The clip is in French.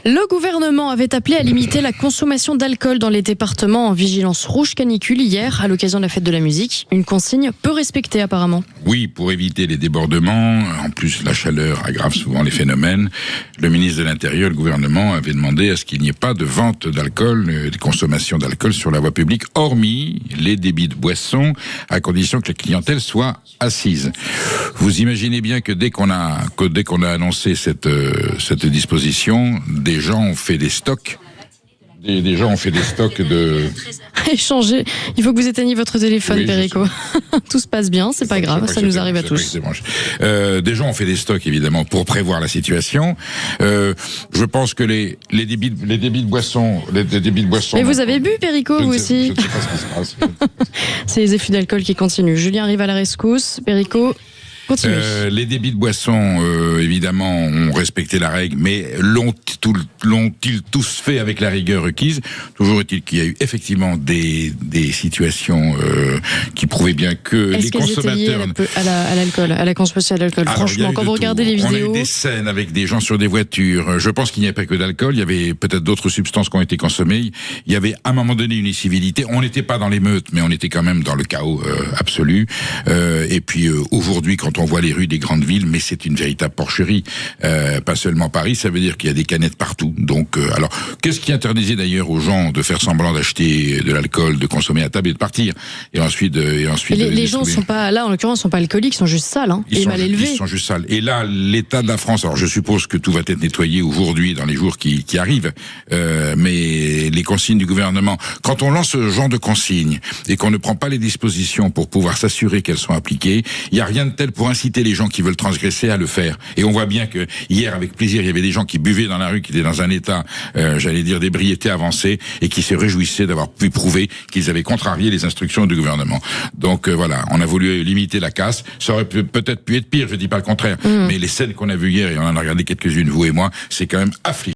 Le gouvernement avait appelé à limiter la consommation d'alcool dans les départements en vigilance rouge canicule hier à l'occasion de la fête de la musique. Une consigne peu respectée apparemment. Oui, pour éviter les débordements, en plus la chaleur aggrave souvent les phénomènes, le ministre de l'Intérieur, le gouvernement avait demandé à ce qu'il n'y ait pas de vente d'alcool, de consommation d'alcool sur la voie publique, hormis les débits de boissons, à condition que la clientèle soit assise. Vous imaginez bien que dès qu'on a annoncé cette disposition, des gens ont fait des stocks. Des gens ont fait des stocks de... Échanger. Il faut que vous éteigniez votre téléphone, oui, Perico. Tout se passe bien, c'est pas grave, ça nous arrive à tous. Des gens ont fait des stocks, évidemment, pour prévoir la situation. Je pense que les débits de boissons... Mais vous avez bu, Perico, vous aussi? Je ne sais pas ce qui se passe. C'est les effets d'alcool qui continuent. Julien arrive à la rescousse. Perico... Les débits de boissons, évidemment, ont respecté la règle, mais l'ont-ils tous fait avec la rigueur requise? Toujours est-il qu'il y a eu effectivement des situations qui prouvaient bien que les consommateurs... à l'alcool, à la consommation d'alcool. Franchement, quand vous regardez les vidéos... On a eu des scènes avec des gens sur des voitures. Je pense qu'il n'y a pas que d'alcool. Il y avait peut-être d'autres substances qui ont été consommées. Il y avait à un moment donné une incivilité. On n'était pas dans l'émeute, mais on était quand même dans le chaos absolu. Et puis aujourd'hui, quand on voit les rues des grandes villes, mais c'est une véritable porcherie. Pas seulement Paris, ça veut dire qu'il y a des canettes partout. Donc, alors, qu'est-ce qui interdisait d'ailleurs aux gens de faire semblant d'acheter de l'alcool, de consommer à table et de partir? Et ensuite les gens sont pas, là en l'occurrence, sont pas alcooliques, ils sont juste sales, hein, et mal élevés. Ils sont juste sales. Et là, l'état de la France, alors je suppose que tout va être nettoyé aujourd'hui, dans les jours qui arrivent, mais les consignes du gouvernement, quand on lance ce genre de consignes et qu'on ne prend pas les dispositions pour pouvoir s'assurer qu'elles sont appliquées, il n'y a rien de tel pour inciter les gens qui veulent transgresser à le faire. Et on voit bien que hier, avec plaisir, il y avait des gens qui buvaient dans la rue, qui étaient dans un état, j'allais dire, d'ébriété avancée, et qui se réjouissaient d'avoir pu prouver qu'ils avaient contrarié les instructions du gouvernement. Donc voilà, on a voulu limiter la casse. Ça aurait peut-être pu être pire, je dis pas le contraire. Mais les scènes qu'on a vues hier, et on en a regardé quelques-unes, vous et moi, c'est quand même affligeant.